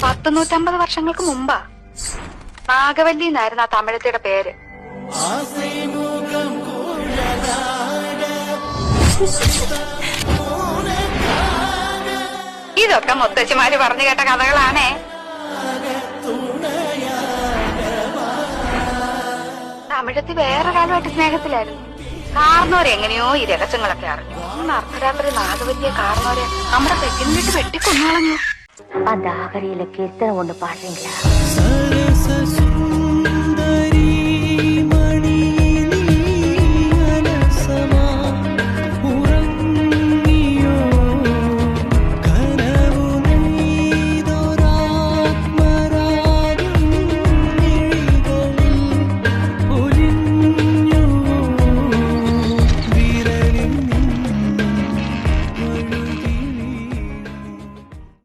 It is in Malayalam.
150 വർഷങ്ങൾക്ക് മുമ്പാ. നാഗവല്ലി എന്നായിരുന്നു ആ തമിഴത്തിയുടെ പേര്. ഇതൊക്കെ മുത്തച്ഛിമാര് പറഞ്ഞു കേട്ട കഥകളാണേ. തമിഴത്തി വേറെ കാലമായിട്ട് സ്നേഹത്തിലായിരുന്നു. കാർന്നോരെ എങ്ങനെയോ ഈ രഹസ്യങ്ങളൊക്കെ അറിഞ്ഞു. അർദ്ധരാത്രി നാഗവല്ലിയെ കാർന്നോരെ നമ്മുടെ പെറ്റിനിട്ട് വെട്ടിക്കൊന്നുകളഞ്ഞു. ആ ദാഹരിയിലെ കീർത്തനം കൊണ്ട് പാടുമെങ്കിലാ